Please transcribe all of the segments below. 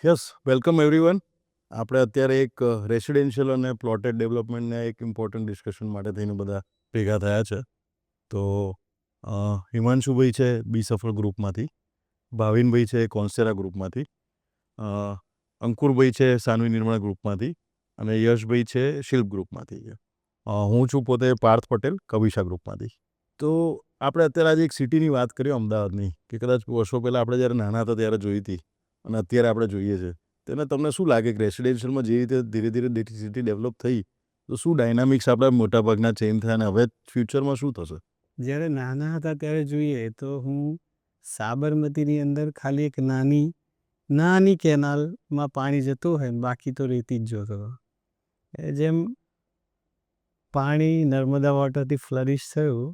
Yes, welcome everyone. આપણે અત્યારે એક રેસિડેન્શિયલ અને પ્લોટેડ ડેવલપમેન્ટના એક ઇમ્પોર્ટન્ટ ડિસ્કશન માટે થઈને બધા ભેગા થયા છે. તો હિમાંશુભાઈ છે બી સફળ ગ્રુપમાંથી, ભાવિનભાઈ છે કોન્સેરા ગ્રુપમાંથી, અ, અંકુરભાઈ છે સાનવી નિર્મળ ગ્રુપમાંથી અને યશભાઈ છે શિલ્પ ગ્રુપમાંથી. હું છું પોતે પાર્થ પટેલ કવિશા ગ્રુપમાંથી. તો આપણે અત્યારે આજે એક સિટીની વાત કરીએ અમદાવાદની, કે કદાચ વર્ષો પહેલાં આપણે જ્યારે નાના હતા ત્યારે જોઈ હતી અને અત્યારે આપણે જોઈએ છે. તેને તમને શું લાગે કે રેસિડેન્શિયલમાં જે રીતે ધીરે ધીરે સિટી ડેવલપ થઈ, તો શું ડાયનામિક્સ આપણા મોટાભાગના ચેન્જ થયા અને હવે ફ્યુચરમાં શું થશે? જ્યારે નાના હતા ત્યારે જોઈએ તો હું સાબરમતીની અંદર ખાલી એક નાની કેનાલમાં પાણી જતું હોય ને બાકી તો રેતી જ જોતો હતો. જેમ પાણી નર્મદા વોટરથી ફ્લરિશ થયું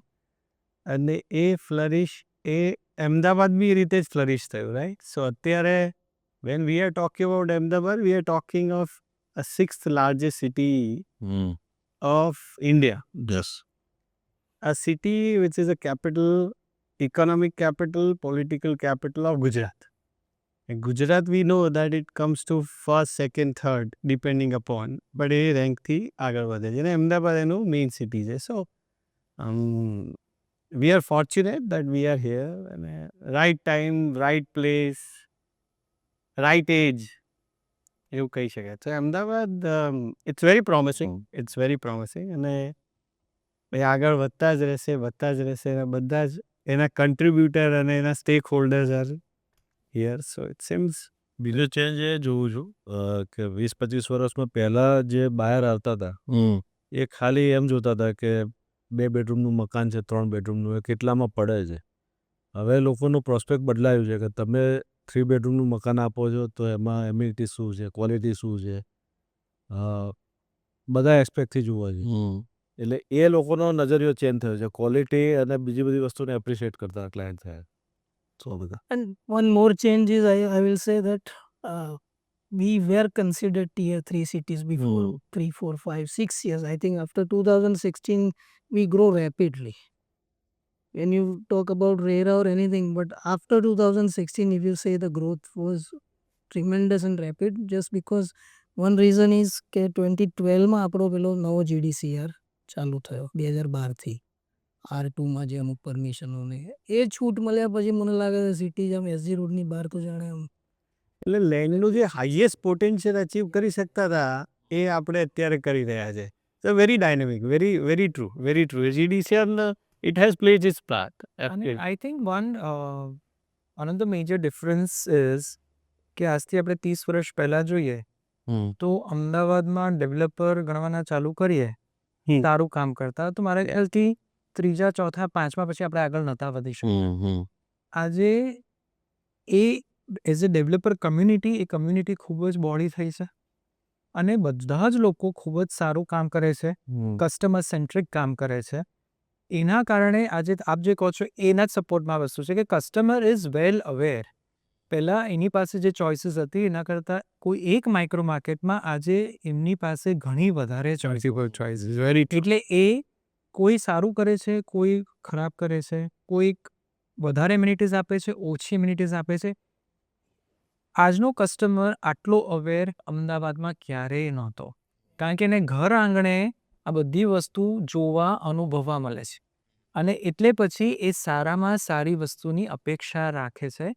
અને એ ફ્લરિશ એ અમદાવાદ બી એ રીતે જ ફ્લરિશ થયું, રાઈટ. સો અત્યારે when we are talking about Ahmedabad, we are talking of a sixth largest city of India. Yes. A city which is a capital, economic capital, political capital of Gujarat. And Gujarat, we know that it comes to first, second, third, depending upon, but એ રેન્કથી આગળ વધે છે અને અમદાવાદ એનું main city છે. સો we are fortunate that we are here and right time, right place, right age, એવું કહી શકાય. તો અમદાવાદ ઇટ્સ વેરી પ્રોમિસિંગ અને એ આગળ વધતા જ રહેશે અને બધા જ એના કન્ટ્રીબ્યુટર અને એના stack holders R here. So it seems બીજો ચેન્જ એ જોઉં છું કે 20-25 વર્ષમાં પહેલાં જે બહાર આવતા હતા એ ખાલી એમ જોતા હતા કે 2 બેડરૂમનું મકાન છે, 3 બેડરૂમનું, એ કેટલામાં પડે છે. હવે લોકોનું પ્રોસ્પેક્ટ બદલાયું છે કે તમે 3 બેડરૂમનું મકાન આપો છો તો એમાં એમ્યુનિટી શું છે, ક્વોલિટી શું છે, બધા એસ્પેક્ટથી જોવા છે. એટલે એ લોકોનો નજરિયો ચેન્જ થયો છે. ક્વોલિટી અને બીજી બધી વસ્તુને એપ્રિશિએટ કરતા ક્લાયન્ટ થયા. સો બધા. And one more change is I will say that we were considered tier 3 cities before 3, 4, 5, 6 years. I think after 2016 we grow rapidly. When you talk about RERA or anything, but after 2016, if you say the growth was tremendous and rapid, just because one reason is કે 2012માં આપણો પેલો નવો GDCR ચાલુ થયો 2012થી R2માં જે અમુક પરમિશનોને એ છૂટ મળ્યા પછી મને લાગે છે સિટી જેમ એસજી રોડની બહાર તો જાણે આમ એટલે લેન્ડનું જે હાઈએસ્ટ પોટેન્શિયલ અચીવ કરી શકતા હતા એ આપણે અત્યારે કરી રહ્યા છે. સો very dynamic, very true. GDCR it has played its part. And I think another major difference is કે આજથી આપણે 30 વર્ષ પહેલાં જોઈએ તો અમદાવાદમાં ડેવલપર ગણવાના ચાલુ કરીએ સારું કામ કરતા તો મારા ખ્યાલથી 3જા, 4થા, 5મા પછી આપણે આગળ નહોતા વધી શકતા. આજે એ એઝ અ ડેવલપર કમ્યુનિટી, એ કમ્યુનિટી ખૂબ જ બોડી થઈ છે અને બધા જ લોકો ખૂબ જ સારું કામ કરે છે, કસ્ટમર સેન્ટ્રિક કામ કરે છે. એના કારણે આજે આપ જે કહો છો એના જ સપોર્ટમાં વસ્તુ છે કે કસ્ટમર ઇઝ વેલ અવેર. પહેલાં એની પાસે જે ચોઇસીસ હતી એના કરતાં કોઈ એક માઇક્રો માર્કેટમાં આજે એમની પાસે ઘણી વધારે ચોઇસીસ. એટલે એ કોઈ સારું કરે છે, કોઈ ખરાબ કરે છે, કોઈક વધારે એમ્યુનિટીઝ આપે છે, ઓછી એમ્યુનિટીઝ આપે છે. આજનો કસ્ટમર આટલો અવેર અમદાવાદમાં ક્યારેય નહોતો, કારણ કે એને ઘર આંગણે આ બધી વસ્તુ જોવા, અનુભવવા મળે છે અને એટલે પછી એ સારામાં સારી વસ્તુની અપેક્ષા રાખે છે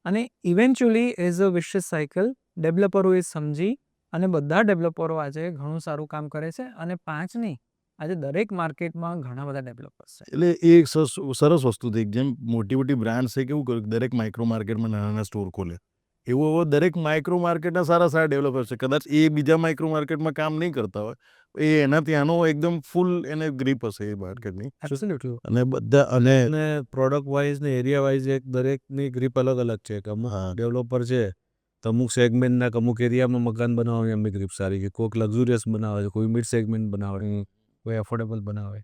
અને eventually as a vicious cycle ડેવલપરો એ સમજી અને બધા ડેવલપરો આજે ઘણું સારું કામ કરે છે અને 5 નહીં, આજે દરેક માર્કેટમાં ઘણા બધા ડેવલપર્સ છે. એટલે એ એક સરસ વસ્તુ થઈ. જેમ મોટી બ્રાન્ડ્સ છે કેવું કર્યું, દરેક માઇક્રો માર્કેટમાં નાના સ્ટોર ખોલે, એવું હવે દરેક માઇક્રો માર્કેટના સારા ડેવલપર્સ છે. કદાચ એ બીજા માઇક્રો માર્કેટમાં કામ નહીં કરતા હોય, એ એના ત્યાંનો એકદમ ફૂલ એને ગ્રીપ હશે એ માર્કેટની. અને બધા અને પ્રોડક્ટ વાઇઝ ને એરિયા વાઇઝ એક દરેકની ગ્રીપ અલગ અલગ છે. કે અમુક ડેવલપર છે તો અમુક સેગમેન્ટના અમુક એરિયામાં મકાન બનાવવાની એમની ગ્રીપ સારી, કે કોઈક લક્ઝુરિયસ બનાવે છે, કોઈ મિડ સેગમેન્ટ બનાવે, કોઈ એફોર્ડેબલ બનાવે.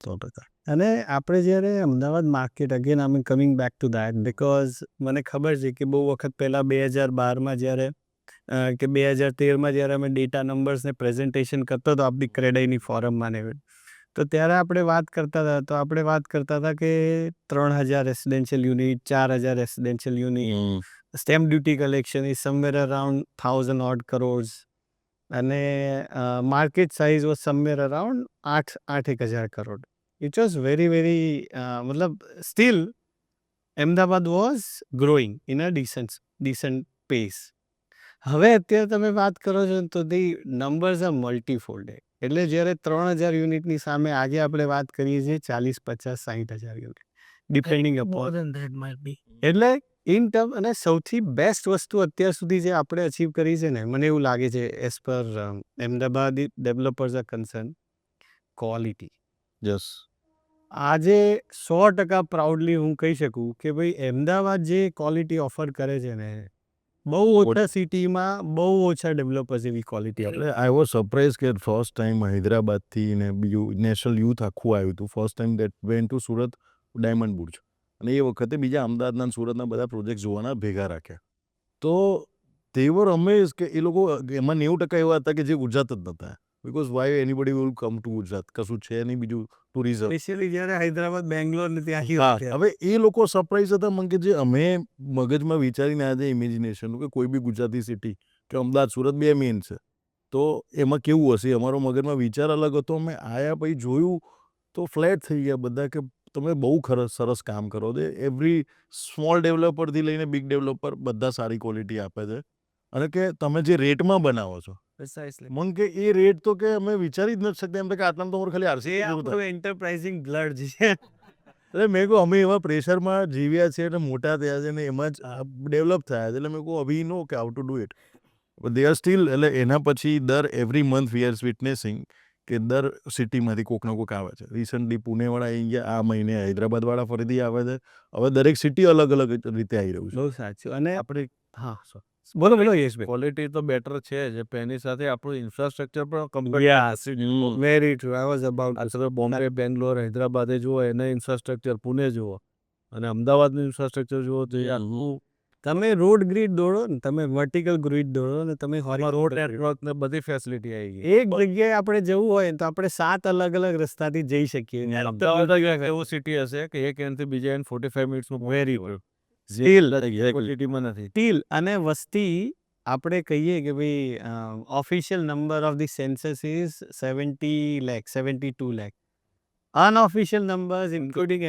100%. અને આપણે જ્યારે Ahmedabad market, again I am coming back two that, because મને ખબર છે કે બહુ વખત પહેલાં 2012માં જ્યારે કે 2013માં જ્યારે અમે ડેટા નંબર્સને પ્રેઝન્ટેશન કરતો હતો આપણી ક્રેડાઈની ફોરમમાં ને તો ત્યારે આપણે વાત કરતા હતા કે 3,000 residential unit, 4,000 residential unit, stamp duty collection is somewhere around 1,000 odd crores અને market size was somewhere around 8,000 crore. It was very મતલબ still Ahmedabad was growing in a decent pace. હવે અત્યારે તમે વાત કરો છો તો ધી નંબર્સ આર મલ્ટીફોલ્ડ. એટલે જ્યારે 3,000 યુનિટની સામે આજે આપણે વાત કરીએ છીએ 40, 50, 60,000 unit depending More upon. than that might be. એટલે ઇન ટર્મ અને સૌથી બેસ્ટ વસ્તુ અત્યાર સુધી જે આપણે અચીવ કરી છે ને, મને એવું લાગે છે as per Ahmedabad developers R concern, quality. Yes. આજે 100% પ્રાઉડલી હું કહી શકું કે ભાઈ અમદાવાદ જે ક્વોલિટી ઓફર કરે છે ને, બહુ ઓછા સિટીમાં બહુ ઓછા ડેવલપર્સ એવી ક્વોલિટી આપે. એટલે આઈ વોઝ સરપ્રાઇઝ કે ફર્સ્ટ ટાઈમ હૈદરાબાદથી ને બીજું નેશનલ યુથ આખું આવ્યું હતું. First time that went to Surat diamond Burj. અને એ વખતે બીજા અમદાવાદના અને સુરતના બધા પ્રોજેક્ટ જોવાના ભેગા રાખ્યા. તો તે વર અમેઝ કે એ લોકો એમાં 90% એવા હતા કે જે ગુજરાત જ નહોતા. Because why anybody will come to Gujarat, કશું છે નહીં બીજું ટુરિઝમ. સ્પેશિયલી જ્યારે હૈદરાબાદ, બેંગ્લોર ને હા, ત્યાં હવે એ લોકો સરપ્રાઈઝ હતા મને કે જે અમે મગજમાં વિચારીને આવ્યા છે ઇમેજિનેશન કે કોઈ બી ગુજરાતી સિટી કે અમદાવાદ, સુરત બે મેઇન છે. તો એમાં કેવું હશે, અમારો મગજમાં વિચાર અલગ હતો. અમે આયા પછી જોયું તો ફ્લેટ થઈ ગયા બધા કે તમે બહુ સરસ કામ કરો છો. એવરી સ્મોલ ડેવલપરથી લઈને બિગ ડેવલપર બધા સારી ક્વોલિટી આપે છે. અને કે તમે જે રેટમાં બનાવો છો, પ્રિસાઇસલી. મન કે એ રેટ તો કે અમે વિચારી જ નથી શકતા. એમ કે આટલામાં તો અમારે ખાલી આરસી એ પૂરું થાય. આપણું એન્ટરપ્રાઇઝિંગ બ્લડ છે. એટલે મેં કહું અમે એવા પ્રેશરમાં જીવ્યા છે અને મોટા થયા છે ને એમાં જ ડેવલપ થયા છે. એટલે મેં કહું અભી નો કે how to do it. They are still. એટલે એના પછી એવરી મંથ વી આર વિટનેસિંગ કે દર સિટીમાંથી કોઈક ને કોઈક આવે છે. રિસન્ટલી પુણેવાળા આવી ગયા, આ મહિને હૈદરાબાદવાળા ફરીથી આવે છે. હવે દરેક સિટી અલગ અલગ રીતે આવી રહ્યું છે. બહુ સાચું. અને આપણે હા, બોલો યશભાઈ. ક્વોલિટી તો બેટર છે જ, પણ એની સાથે આપણું ઇન્ફ્રાસ્ટ્રક્ચર પણ compare very true. I was about અત્યારે બોમ્બે, બેંગ્લોર, હૈદરાબાદે જુઓ એના ઇન્ફ્રાસ્ટ્રક્ચર, પુણે જુઓ અને અમદાવાદનું ઇન્ફ્રાસ્ટ્રક્ચર જુઓ તો યાર તમે રોડ ગ્રીડ દોડો ને, તમે વર્ટિકલ ગ્રીડ દોડો ને, તમે રોડ નેટવર્ક ને બધી ફેસિલિટી આવી ગઈ. એક જગ્યાએ આપણે જવું હોય તો આપણે 7 અલગ અલગ રસ્તાથી જઈ શકીએ. અમદાવાદ એવું સિટી હશે કે એક એન્ડથી બીજા એન્ડ 45 મિનિટ્સનું વેરી સ્ટીલ ક્વોલિટીમાં નથી. સ્ટીલ અને વસ્તી આપણે કહીએ કે ભાઈ official number of the census is 70 lakh, 72 lakh. Unofficial numbers including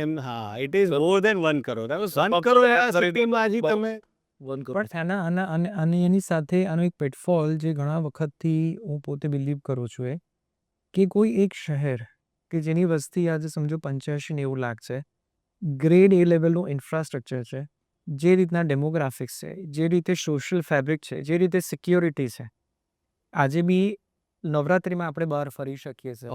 it is more than 1 crore. 1 crore સિટીમાં હજી તમે પણ અને એની સાથે આનો એક પેટફોલ જે ઘણા વખતથી હું પોતે બિલીવ કરું છું કે કોઈ એક શહેર કે જેની વસ્તી આજે સમજો 85-90 લાખ છે, ગ્રેડ એ લેવલનું ઇન્ફ્રાસ્ટ્રક્ચર છે, જે રીતના ડેમોગ્રાફિક્સ છે, જે રીતે સોશિયલ ફેબ્રિક છે, જે રીતે સિક્યોરિટી છે, આજે બી નવરાત્રીમાં આપણે બહાર ફરી શકીએ છીએ.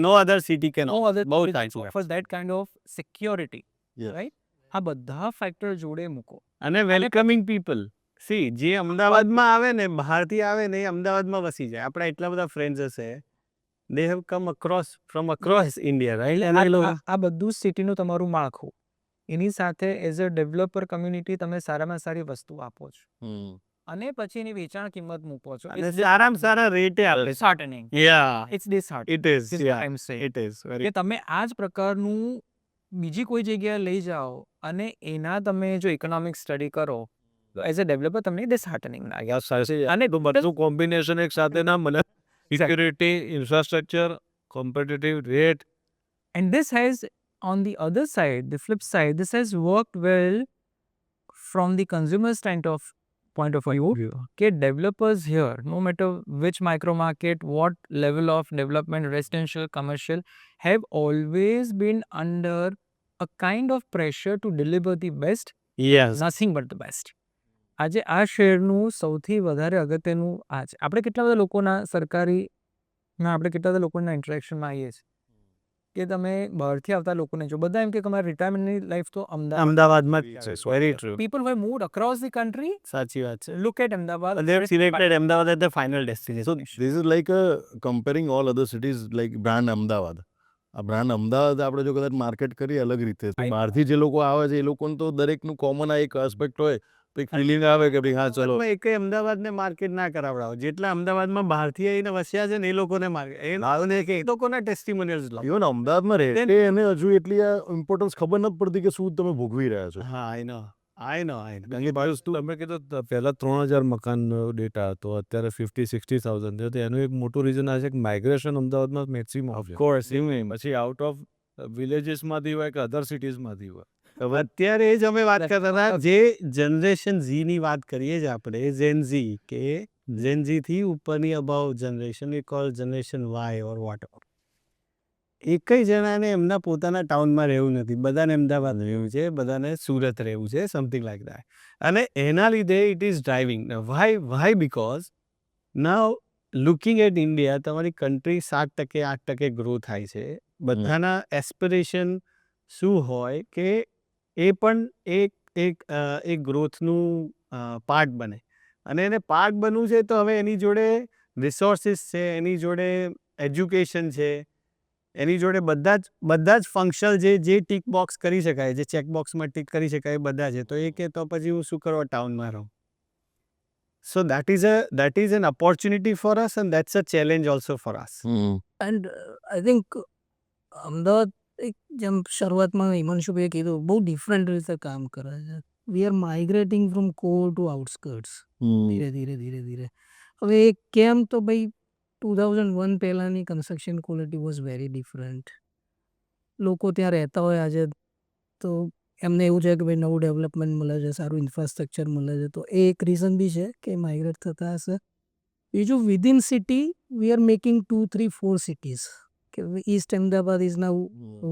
નો અધર સિટી કેન No other બહુ place સાચું. offers that kind of security, Yeah. right? આ બધા ફેક્ટર જોડે મૂકો. અને વેલકમિંગ પીપલ. સી જે અમદાવાદમાં આવે ને, બહારથી આવે ને, એ અમદાવાદમાં વસી જાય. આપણા એટલા બધા ફ્રેન્ડ્સ હશે, they have come from across India, right? આ બધું જ સિટીનું તમારું માળખું. એની સાથે એઝ અ ડેવલપર કમ્યુનિટી તમે સારામાં સારી વસ્તુ આપો છો અને પછી એની વેચાણ કિંમત મૂકો છો. અને સારામાં સારા રેટે આપે. Disheartening. Yeah It's disheartening. It is. This is what I'm saying. It is કે તમે આ જ પ્રકારનું બીજી કોઈ જગ્યાએ લઈ જાઓ અને એના તમે જો ઇકોનોમિક સ્ટડી કરો તો એઝ અ ડેવલપર તમને ડિસહાર્ટનિંગ લાગે. અને બધું કોમ્બિનેશન એક સાથે ના મળે. Security, infrastructure, competitive rate. And this has, on the other side, the flip side, this has worked well from the consumer point of view. Okay, developers here, no matter which micro market, what level of development, residential, commercial, have always been under a kind of pressure to deliver the best, yes. nothing but the best. આજે આ શહેરનું સૌથી વધારે અગત્યનું આ છે. આપણે કેટલા બધા લોકોના સરકારીમાં આપણે કેટલા બધા લોકોના ઇન્ટરેક્શનમાં આવીએ છીએ કે તમે બહારથી આવતા લોકોને જો બધા એમ કે તમારી રિટાયરમેન્ટની લાઈફ તો અમદાવાદ. અમદાવાદમાં જ છે. Very true. People who have moved across the country સાચી વાત છે. look at Ahmedabad. They have selected Ahmedabad as the final So destination. this is like comparing all other cities like brand Ahmedabad. આ brand Ahmedabad આપણે જો કદાચ market કરીએ અલગ રીતે, તો બહારથી જે લોકો આવે છે એ લોકોને તો દરેકનું કોમન આ એક આસ્પેક્ટ હોય ફિલિંગ આવે કે ભાઈ હા ચલો અમદાવાદમાં એકેય અમદાવાદને માર્કેટ ના કરાવડાવો. જેટલા અમદાવાદમાં બહારથી આવીને વસ્યા છે ને એ લોકોને માર્કેટ, એ લોકોના ટેસ્ટિમોનિયલ્સ લો. ઇવન અમદાવાદમાં રહે એને હજુ એટલી આ ઇમ્પોર્ટન્સ ખબર નથી પડતી કે શું તમે ભોગવી રહ્યા છો. હા, આઈ નો. કારણ કે ભાઈ તમે કીધું પહેલા 3,000 મકાનનો ડેટા હતો, અત્યારે 50,000-60,000 છે. તો એનું એક મોટું રીઝન આ છે કે માઇગ્રેશન અમદાવાદમાં મેક્સિમમ છે. કોર્સ પછી આઉટ ઓફ વિલેજીસમાંથી હોય કે અધર સિટીઝમાંથી હોય. અત્યારે એ જ અમે વાત કરતા હતા, જે જનરેશન ઝી ની વાત કરીએ જ આપણે, ઝેન ઝી, કે ઝેન ઝી થી ઉપરની above generation, we call generation Y or whatever. એકય જણાને એમના પોતાના ટાઉનમાં રહેવું નથી, બધાને અમદાવાદ રહેવું છે, બધાને સુરત રહેવું છે, સમથિંગ લાઈક દેટ. અને એના લીધે it is driving. Why because now looking at India, તમારી કન્ટ્રી 7% 8% ગ્રો થાય છે. બધાના એસ્પિરેશન શું હોય કે એ પણ એક ગ્રોથનું પાર્ટ બને. અને એને પાર્ટ બનવું છે તો હવે એની જોડે રિસોર્સિસ છે, એની જોડે એજ્યુકેશન છે, એની જોડે બધા જ ફંક્શન જે ટીક બોક્સ કરી શકાય, જે ચેક બોક્સમાં ટીક કરી શકાય, એ બધા છે. તો એ કે તો પછી હું શું કરવા ટાઉનમાં રહું? સો that is N opportunity for us and that's a challenge also for us. And I think Ahmedabad એક જેમ શરૂઆતમાં હિમાંશુભાઈએ કીધું બહુ ડિફરન્ટ રીતે કામ કરે છે. We are migrating from core to outskirts. ધીરે ધીરે ધીરે ધીરે હવે એ કેમ, તો ભાઈ 2001 પહેલાંની construction quality was very different. લોકો ત્યાં રહેતા હોય આજે તો એમને એવું છે કે ભાઈ નવું ડેવલપમેન્ટ મળે છે, સારું ઇન્ફ્રાસ્ટ્રક્ચર મળે છે, તો એ એક રીઝન બી છે કે માઇગ્રેટ થતા હશે. બીજું, within city we are making 2, 3, 4 cities. કે east Ahmedabad is now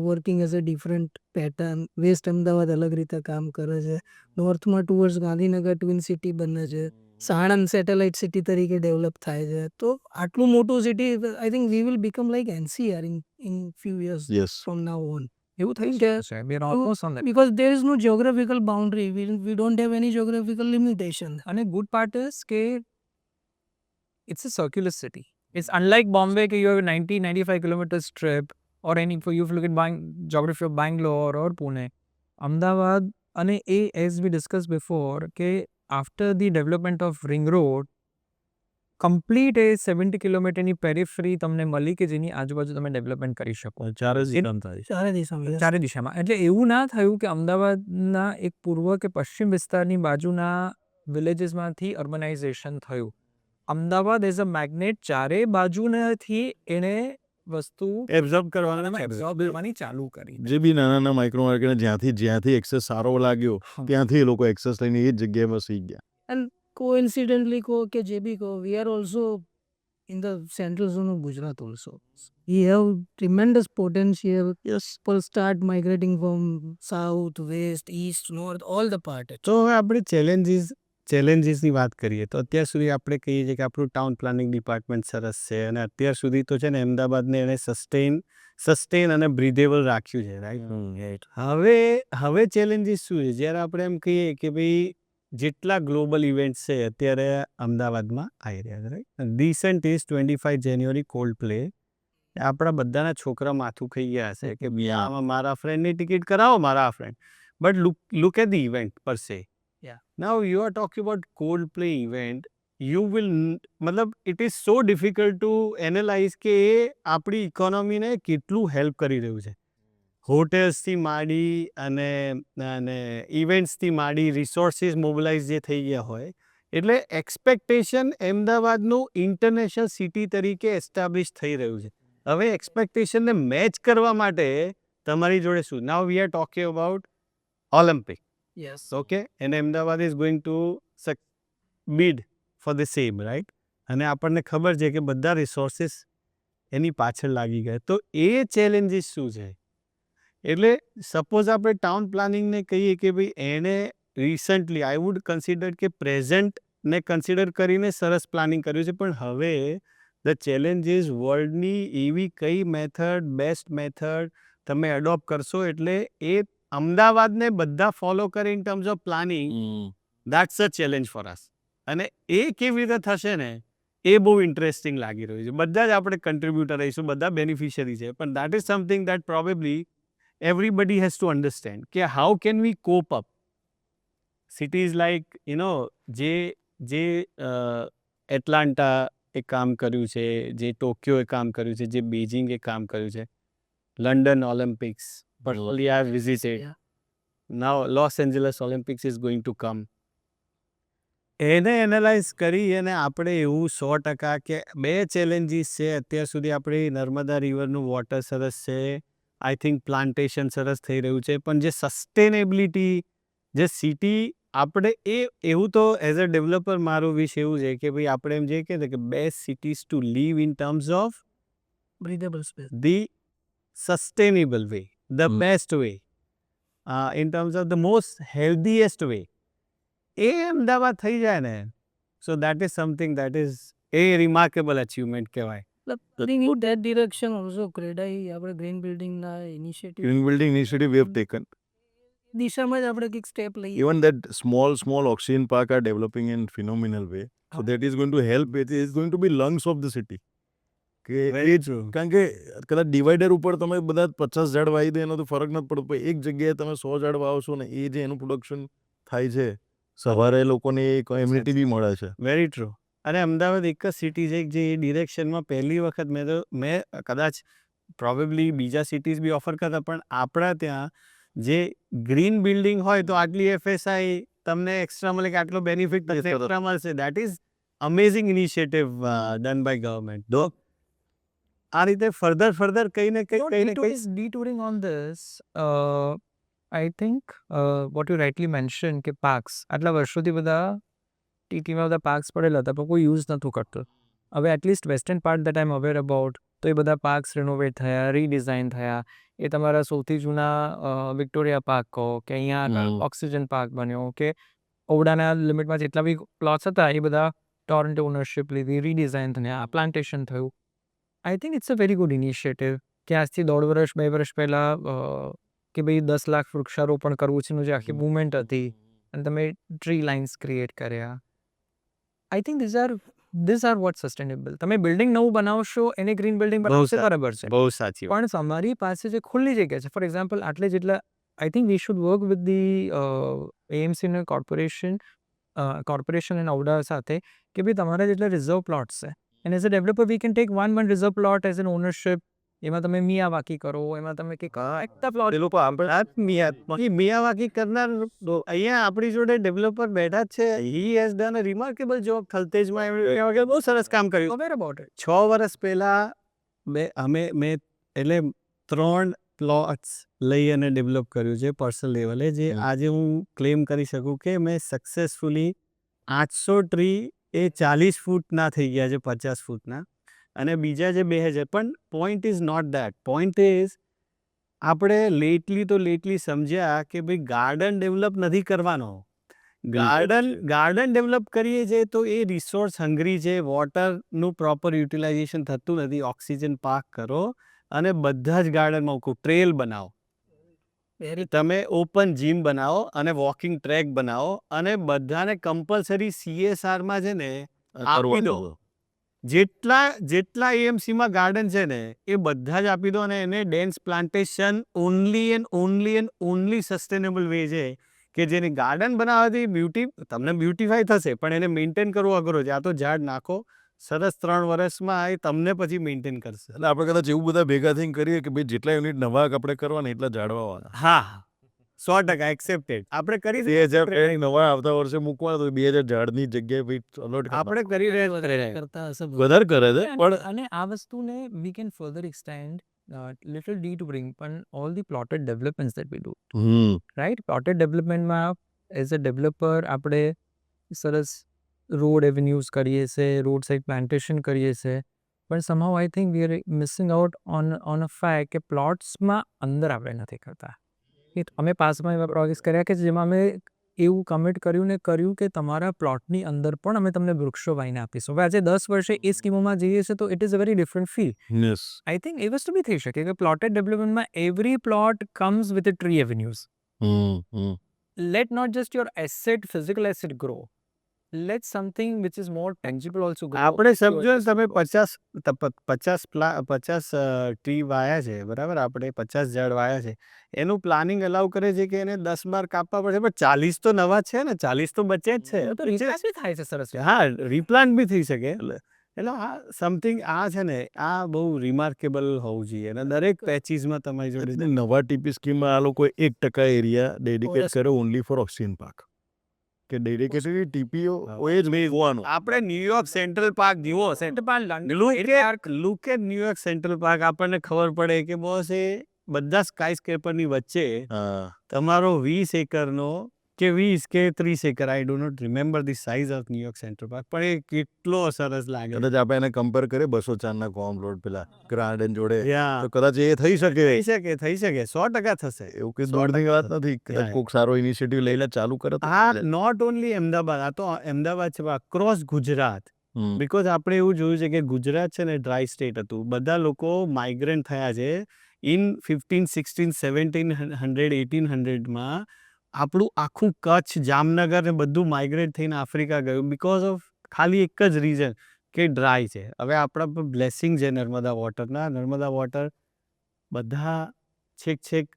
working as a different pattern, west Ahmedabad અલગ રીતે કામ કરે છે, નોર્થમાં ટુવર્ડ્સ ગાંધીનગર ટ્વિન સિટી બને છે, સાણંદ સેટેલાઇટ સિટી તરીકે ડેવલપ થાય છે. તો આટલું મોટું city, I think we will become like NCR in few years yes from now on. એવું થઈ છે We are almost on that. because there is no geographical boundary. We don't have any geographical limitation. And a good part is કે it's a circular city. It's unlike Bombay કે you have a 90-95 kilometer strip or any, for you look at geography of Bangalore or Pune. Ahmedabad અને એ as we discussed before કે after the development of ring road complete એ 70 કિલોમીટરની પેરીફરી તમને મળી કે જેની આજુબાજુ તમે ડેવલપમેન્ટ કરી શકો. ચારે જ કામ થાય. ચારે દિશામાં. ચારે દિશામાં. એટલે એવું ના થયું કે અમદાવાદના એક પૂર્વ કે પશ્ચિમ વિસ્તારની બાજુના વિલેજીસમાંથી અર્બનાઇઝેશન થયું. અમદાવાદ એઝ અ મેગ્નેટ ચારે બાજુનાથી એને વસ્તુ એબ્ઝોર્બ કરવાના એબ્ઝોર્બ કરવાની ચાલુ કરી. જે બી નાના માઇક્રો માર્કેટ જ્યાંથી એક્સેસ સારો લાગ્યો ત્યાંથી એ લોકો એક્સેસ લઈને એ જ જગ્યાએ વસી ગયા. And coincidentally કહો કે જે બી કહો, we are also in the central zone of Gujarat also. We have tremendous potential. Yes, people start migrating from south, west, east, north, all the part. તો હવે આપણે ચેલેન્જીસની વાત કરીએ તો અત્યાર સુધી આપણે કહીએ છીએ કે આપણું ટાઉન પ્લાનિંગ ડિપાર્ટમેન્ટ સરસ છે અને અત્યાર સુધી તો છે ને અમદાવાદને એને સસ્ટેન અને બ્રીધેબલ રાખ્યું છે, રાઈટ? હવે ચેલેન્જીસ શું છે? જ્યારે આપણે એમ કહીએ કે ભાઈ જેટલા ગ્લોબલ ઇવેન્ટ્સ છે અત્યારે અમદાવાદમાં આવી રહ્યા છે, right? Recent is 25 January cold play. આપણા બધાના છોકરા માથું ખાઈ ગયા હશે કે આમાં મારા ફ્રેન્ડની ટિકિટ કરાવો, મારા friend. But look at the event per se. Now you are talking about Coldplay event. You will, મતલબ it is so difficult to analyse કે એ આપણી ઇકોનોમીને કેટલું હેલ્પ કરી રહ્યું છે. હોટેલ્સથી માંડી અને ઇવેન્ટ્સથી માંડી રિસોર્સિસ મોબિલાઇઝ જે થઈ ગયા હોય, એટલે એક્સપેક્ટેશન અમદાવાદનું ઇન્ટરનેશનલ સિટી તરીકે એસ્ટાબ્લિશ થઈ રહ્યું છે. હવે એક્સપેક્ટેશનને મેચ કરવા માટે તમારી જોડે શું? Now we are talking about Olympic. Yes. Okay, and Ahmedabad is going to bid for the same, right? અને આપણને ખબર છે કે બધા રિસોર્સિસ એની પાછળ લાગી ગયા. તો એ ચેલેન્જીસ શું છે? એટલે સપોઝ આપણે ટાઉન પ્લાનિંગને કહીએ કે ભાઈ એને રિસન્ટલી આઈ વુડ કન્સિડર કે પ્રેઝન્ટને કન્સિડર કરીને સરસ પ્લાનિંગ કર્યું છે, પણ હવે ધ ચેલેન્જ ઇઝ વર્લ્ડની એવી કઈ મેથડ, બેસ્ટ મેથડ તમે એડોપ્ટ કરશો એટલે એ અમદાવાદને બધા ફોલો કરે in terms of planning. That's a challenge for us. અને એ કેવી રીતે થશે ને એ બહુ ઇન્ટરેસ્ટિંગ લાગી રહ્યું છે. બધા જ આપણે કન્ટ્રીબ્યુટર રહીશું, બધા બેનિફિશિયરી છે, પણ that is something that probably everybody has to understand કે how can we cope up. Cities like જે જે એટલાન્ટા એ કામ કર્યું છે, જે ટોક્યો એ કામ કર્યું છે, જે બેઇજિંગ એ કામ કર્યું છે, London Olympics personally I have visited. Yeah. Now Los Angeles Olympics is going to come. એને એનાલાઇઝ કરી અને આપણે એવું 100% કે બે ચેલેન્જીસ છે અત્યાર સુધી. આપણી નર્મદા રિવરનું વોટર સરસ છે, આઈ થિંક પ્લાન્ટેશન સરસ થઈ રહ્યું છે, પણ જે સસ્ટેનેબિલિટી જે સિટી આપણે એવું તો એઝ અ ડેવલપર મારું વિશ એવું છે કે ભાઈ આપણે એમ જે કહે કે best cities to live in terms of breathable space. the sustainable way, the best way, in terms of the most healthiest way. એ અમદાવાદ થઈ જાય ને, સો that is something that is A remarkable achievement કહેવાય. Looking in that direction also, CREDAI આપણે green બિલ્ડિંગના initiative Green building initiative we have taken. દિશામાં જ આપણે કંઈક સ્ટેપ લઈએ. Even that small oxygen park are developing in phenomenal way. So that is going to help. It is going to be lungs of the city. કે Very એ જ true. કારણ કે કદાચ ડિવાઈડર ઉપર તમે બધા 50 ઝાડ વાવી દે એનો તો ફરક નથી પડતો, પણ એક જગ્યાએ તમે 100 ઝાડ વાવશો ને એ જે એનું પ્રોડક્શન થાય છે, સવારે લોકોને એક એમ્યુનિટી બી મળે છે. Very true. અને અમદાવાદ એક જ સિટી છે જે એ ડિરેક્શનમાં પહેલી વખત મેં કદાચ પ્રોબેબલી બીજા સિટીઝ બી ઓફર કરતા, પણ આપણા ત્યાં જે ગ્રીન બિલ્ડિંગ હોય તો આટલી FSI તમને એક્સ્ટ્રા મળે કે આટલો બેનિફિટ તમને એક્સ્ટ્રા મળશે. That is amazing initiative done by government. આ રીતે ફર્ધર કંઈ ને કંઈ Detouring on this, I think what you rightly mentioned કે પાર્ક્સ આટલા વર્ષોથી બધા ટીટીમાં બધા પાર્ક્સ પડેલા હતા પણ કોઈ યુઝ નહોતું કરતું. હવે at least western part that I am aware about, તો એ બધા પાર્ક્સ રિનોવેટ થયા, રીડિઝાઇન થયા. એ તમારા સૌથી જૂના વિક્ટોરિયા પાર્ક કહો કે અહીંયા ઓક્સિજન પાર્ક બન્યો, કે ઓવડાના લિમિટમાં જેટલા બી પ્લોટ્સ હતા એ બધા ટોરન્ટો ઓનરશિપ લીધી, રીડિઝાઇન થયા, પ્લાન્ટેશન થયું. I think it's a very good initiative કે આજથી 1.5 વર્ષ 2 વર્ષ પહેલાં કે ભાઈ 10 લાખ વૃક્ષારોપણ કરવું છે જે આખી મુવમેન્ટ હતી અને તમે ટ્રી લાઇન્સ ક્રિએટ કર્યા. I think these are vote sustainable. તમે બિલ્ડિંગ નવું બનાવશો એને ગ્રીન બિલ્ડિંગ બનાવશે બરાબર છે, બહુ સાચી વાત. પણ તમારી પાસે જે ખુલ્લી જગ્યા છે, ફોર એક્ઝામ્પલ આટલે જેટલા, આઈ think we should work with the AMC અને કોર્પોરેશન એન્ડ ઔડા સાથે કે ભાઈ તમારા જેટલા રિઝર્વ પ્લોટ્સ છે and as a developer we can take one reserve plot as an ownership. એમાં તમે મિયાવાકી કરો, એમાં તમે કંઈક એકતા પ્લોટ મિયાવાકી કરનાર અહીંયા આપણી જોડે ડેવલપર બેઠા જ છે. He has done a remarkable job. થલતેજમાં એમણે બહુ સરસ કામ કર્યું. Aware about it. 6 વર્ષ પહેલાં મેં એટલે 3 પ્લોટ્સ લઈ અને ડેવલપ કર્યું છે પર્સનલ લેવલે, જે આજે હું ક્લેમ કરી શકું કે મેં સક્સેસફુલી 800 ટ્રી એ 40 ફૂટના થઈ ગયા છે, 50 ફૂટના, અને બીજા જે 2000. પણ point is not that. Point is આપણે લેટલી સમજ્યા કે ભાઈ ગાર્ડન ડેવલપ નથી કરવાનો. ગાર્ડન ડેવલપ કરીએ છીએ તો એ રિસોર્સ હંગરી છે, વોટરનું પ્રોપર યુટિલાઇઝેશન થતું નથી. ઓક્સિજન પાર્ક કરો અને બધા જ ગાર્ડનમાં ટ્રેલ બનાવો, તમે ઓપન જીમ બનાવો અને વોકિંગ ટ્રેક બનાવો અને બધાને કમ્પલસરી CSRમાં છે ને આપી દો. જેટલા AMCમાં ગાર્ડન છે ને એ બધા જ આપી દો અને એને dense plantation only sustainable way છે કે જેની ગાર્ડન બનાવવાથી તમને બ્યુટીફાઈ થશે, પણ એને મેન્ટેન કરવું અઘરો છે. આ તો ઝાડ નાખો સરસ 3 વર્ષમાં એ તમને પછી મેન્ટેન કરશે. એટલે આપણે કદાચ એવું બધા ભેગા થઈને કરીએ કે ભાઈ જેટલા યુનિટ નવા આપણે કરવાના એટલા ઝાડ વાવવાના. હા, 100% એક્સેપ્ટેડ. આપણે કરી 2000 નવા આવતા વર્ષે મૂકવાના તો 2000 ઝાડની જગ્યાએ ભાઈ અલોટ આપણે કરી રહ્યા કરતા હશે વધારે કરે છે. પણ અને આ વસ્તુને we can further extend little detouring પણ all the plotted developments that we do, right. પ્લોટેડ ડેવલપમેન્ટમાં એઝ અ ડેવલપર આપણે સરસ રોડ એવન્યુઝ કરીએ છીએ, રોડ સાઇડ પ્લાન્ટેશન કરીએ છીએ, પણ somehow I think we are missing out on a fact કે પ્લોટ્સમાં અંદર આપણે નથી કરતા. અમે પાસમાં એવા પ્રોજેક્ટ્સ કર્યા કે જેમાં અમે એવું કમિટ કર્યું કે તમારા પ્લોટની અંદર પણ અમે તમને વૃક્ષો વાવીને આપીશું. હવે આજે 10 વર્ષે એ સ્કીમોમાં જઈએ છીએ તો it is a very different feel. Yes, I think એ વસ્તુ બી થઈ શકે કે પ્લોટેડ ડેવલપમેન્ટમાં every plot comes with a tree avenues. Let not just your asset, physical asset grow. let something which is more tangible also grow. આપણે So સમજો just તમે because- 50 ટ્રી વાયા છે, બરાબર, આપણે 50 ઝાડ વાયા છે, એનું પ્લાનિંગ અલાઉ કરે છે કે એને 10-12 કાપવા પડશે, પણ 40 તો નવા છે ને, 40 તો બચે જ છે. તો replace બી થાય છે સરસ રીતે. હા, રીપ્લાન્ટ બી થઈ શકે. એટલે આ સમથિંગ આ છે ને, આ બહુ રિમાર્કેબલ હોવું જોઈએ અને દરેક પેચીસમાં તમારી જોડે એટલે નવા ટીપી સ્કીમમાં આ લોકોએ 1% એરિયા ડેડિકેટ Forest. કર્યો ઓનલી ફોર ઓક્સિજન પાર્ક, કે ડેડિકેટેડ ટીપીઓ એ જ મેળવવાનું. આપણે ન્યુયોર્ક સેન્ટ્રલ પાર્ક જુઓ, Central Park, London, look at New York Central Park, આપણને ખબર પડે કે બોસ એ બધા સ્કાયસ્ક્રેપરની વચ્ચે હા, તમારો 20 એકરનો કે 20 કે 30 acre, I do not remember the size of New York Central Park, પણ એ કેટલો સરસ લાગે. કદાચ આપણે એને કમ્પેર કરીએ 204 ના કોમ રોડ પેલા ગ્રાન્ડન જોડે, Yeah. તો કદાચ એ થઈ શકે. થઈ શકે 100% થશે. એવું કઈ દોડની વાત નથી. કદાચ Yeah. કોઈક સારો ઇનિશિયેટિવ લઈને ચાલુ કરે તો આ ચાલે. નોટ ઓનલી અમદાવાદ, આ તો અમદાવાદ છે, અક્રોસ ગુજરાત. હમ. બિકોઝ આપણે એવું જોયું છે કે ગુજરાત છે ને ડ્રાય સ્ટેટ હતું, બધા લોકો માઇગ્રેન્ટ થયા છે ઇન 15, 16, 1700, 1800માં. આપણું આખું કચ્છ, જામનગર ને બધું માઇગ્રેટ થઈને આફ્રિકા ગયું બિકોઝ ઓફ ખાલી એક જ રીઝન કે ડ્રાય છે. હવે આપણા પર બ્લેસિંગ છે નર્મદા વોટરના. નર્મદા વોટર બધા છેક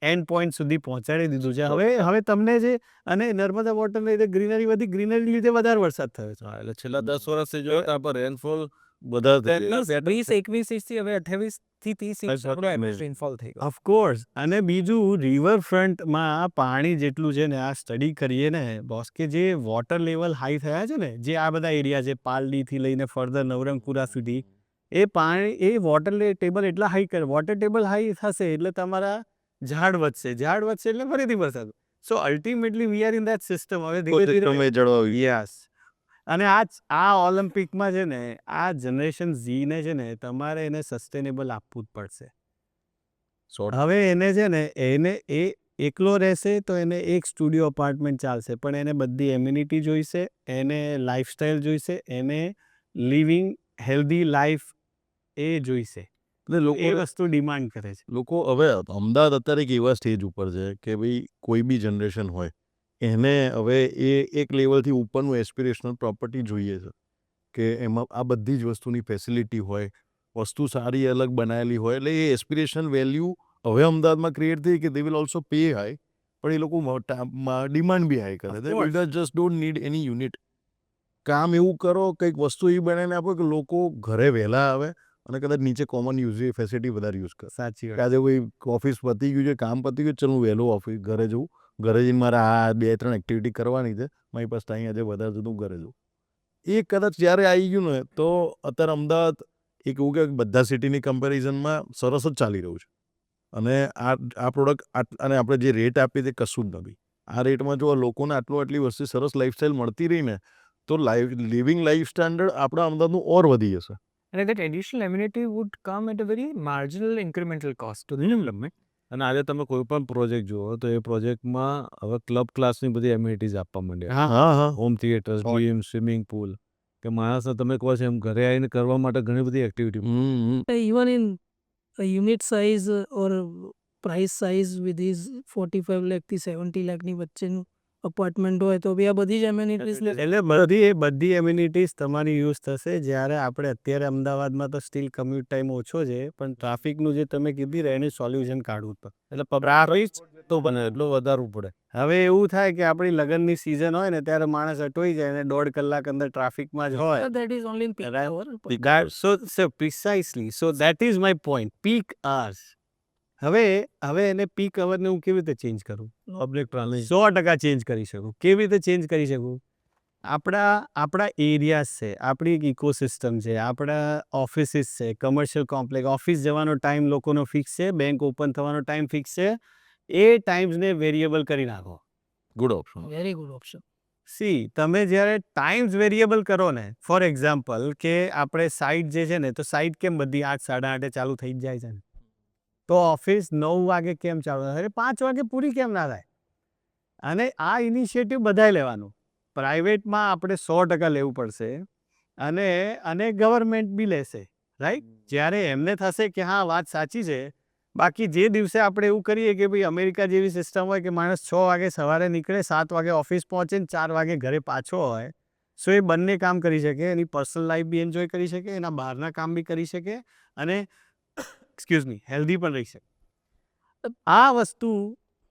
એન્ડ પોઈન્ટ સુધી પહોંચાડી દીધું છે. હવે તમને જે અને નર્મદા વોટરને લીધે ગ્રીનરી વધી, ગ્રીનરી લીધે વધારે વરસાદ થયો છે. હા, એટલે છેલ્લા 10 વર્ષથી જો ત્યાં પર રેનફોલ બધા 20-21 ઇંચથી હવે 28 થી 30 ઇંચ That's આપણો amazing. રેનફોલ થઈ ગયો. ઓફકોર્સ. અને બીજું રિવરફ્રન્ટમાં પાણી જેટલું છે ને, આ સ્ટડી કરીએ ને બોસ, કે જે વોટર લેવલ હાઈ થયા છે ને, જે આ બધા એરિયા છે પાલડીથી લઈને ફર્ધર નવરંગપુરા સુધી, એ પાણી, એ વોટર ટેબલ એટલા હાઈ કરે, વોટર ટેબલ હાઈ થશે એટલે તમારા ઝાડ વધશે એટલે ફરીથી વરસાદ. So ultimately we are in that system. હવે ધીરે ધીરે જળવાયું. યસ. અને આ ઓલિમ્પિકમાં છે ને, આ જનરેશન ઝીને છે ને, તમારે એને સસ્ટેનેબલ આપવું જ પડશે. હવે એને છે ને, એને એ એકલો રહેશે તો એને એક સ્ટુડિયો અપાર્ટમેન્ટ ચાલશે, પણ એને બધી એમ્યુનિટી જોઈશે, એને લાઈફસ્ટાઈલ જોઈશે, એને લિવિંગ હેલ્ધી લાઈફ એ જોઈશે. એટલે એ લોકો વસ્તુ ડિમાન્ડ કરે છે. લોકો હવે અમદાવાદ અત્યારે એક એવા સ્ટેજ ઉપર છે કે ભાઈ કોઈ બી જનરેશન હોય એને હવે એ એક લેવલથી ઉપરનું એસ્પિરેશનલ પ્રોપર્ટી જોઈએ છે કે એમાં આ બધી જ વસ્તુની ફેસિલિટી હોય, વસ્તુ સારી અલગ બનાવેલી હોય, એટલે એ એસ્પિરેશન વેલ્યુ હવે અમદાવાદમાં ક્રિએટ થઈ કે they will also pay high, પણ એ લોકો ડિમાન્ડ બી હાઈ કરે. They builders just don't need any unit. કામ એવું કરો, કંઈક વસ્તુ એવી બનાવીને આપો કે લોકો ઘરે વહેલા આવે અને કદાચ નીચે કોમન યુઝ ફેસિલિટી વધારે યુઝ કરે. સાચી કે વાત. આજે કોઈ ઓફિસ પતી ગયું છે, કામ પતી ગયું, ચલ હું વહેલો ઓફિસ ઘરે જઉં, ઘરે જઈને મારે આ 2-3 એક્ટિવિટી કરવાની છે, મારી પાસે ટાઈમ આજે વધારે છે તો હું ઘરે જઉં. એ કદાચ જ્યારે આવી ગયું ને, તો અત્યારે અમદાવાદ એક એવું કે બધા સિટીની કમ્પેરિઝનમાં સરસ જ ચાલી રહ્યું છે. અને આ પ્રોડક્ટ અને આપણે જે રેટ આપીએ તે કશું જ નથી. આ રેટમાં જો લોકોને આટલી વસ્તુ સરસ લાઈફસ્ટાઈલ મળતી રહી ને, તો લિવિંગ લાઈફ સ્ટાન્ડર્ડ આપણા અમદાવાદનું ઓર વધી જશે. And that additional amenity would come at a very marginal incremental cost to the development. અને આજે તમે કોઈ પણ પ્રોજેક્ટ જુઓ તો એ પ્રોજેક્ટમાં હવે ક્લબ ક્લાસની બધી એમ્યુનિટીઝ આપવા માંડ્યા. હા. Home theatres, gym, swimming pool, કે માણસને તમે કહો છો એમ ઘરે આવીને કરવા માટે ઘણી બધી activity. Even in a unit size or price size with his 45 lakh થી 70 lakh ની વચ્ચેનું અપાર્ટમેન્ટ હોય તો બી આ બધી જ એમ્યુનિટીઝ એટલે બધી એમ્યુનિટીઝ તમારી યુઝ થશે. જ્યારે આપણે અત્યારે અમદાવાદમાં તો સ્ટીલ કમ્યુટ ટાઈમ ઓછો છે, પણ ટ્રાફિકનું જે તમે કીધી રહે એનું સોલ્યુશન કાઢવું જ પડે. એટલે ટ્રાફિક તો બને એટલું વધારવું પડે. હવે એવું થાય કે આપણી લગ્નની સિઝન હોય ને ત્યારે માણસ અટવાઈ જાય અને 1.5 કલાક અંદર ટ્રાફિકમાં જ હોય. that is only in peak hour. So precisely, so that is my point, peak hours. હવે એને પીક અવરને હું કેવી રીતે ચેન્જ કરું? પબ્લિક ટ્રાન્સપોર્ટ 100% ચેન્જ કરી શકું. કેવી રીતે ચેન્જ કરી શકું? આપણા એરિયાઝ છે, આપણી એક ઇકોસિસ્ટમ છે, આપણા ઓફિસીસ છે, કમર્શિયલ કોમ્પ્લેક્સ, ઓફિસ જવાનો ટાઈમ લોકોનો ફિક્સ છે, બેંક ઓપન થવાનો ટાઈમ ફિક્સ છે, એ ટાઈમ્સને વેરિયેબલ કરી નાખો. Good option. Very good option. તમે જ્યારે ટાઈમ્સ વેરિયેબલ કરો ને, ફોર એક્ઝામ્પલ કે આપણે સાઇટ જે છે ને, તો સાઇટ કેમ બધી 8, 8:30 ચાલુ થઈ જ જાય છે ને, તો ઓફિસ 9 વાગે કેમ ચાલુ થાય? 5 વાગે પૂરી કેમ ના થાય? અને આ ઇનિશિયેટિવ બધાએ લેવાનું. પ્રાઇવેટમાં આપણે 100% લેવું પડશે અને ગવર્મેન્ટ બી લેશે, રાઈટ? જ્યારે એમને થશે કે હા વાત સાચી છે. બાકી જે દિવસે આપણે એવું કરીએ કે ભાઈ અમેરિકા જેવી સિસ્ટમ હોય કે માણસ 6 વાગે સવારે નીકળે, 7 વાગે ઓફિસ પહોંચે ને 4 વાગે ઘરે પાછો હોય, સો એ બંને કામ કરી શકે, એની પર્સનલ લાઈફ બી એન્જોય કરી શકે, એના બહારના કામ બી કરી શકે અને એક્સક્યુઝ મી હેલ્ધી પણ રહી શકે. આ વસ્તુ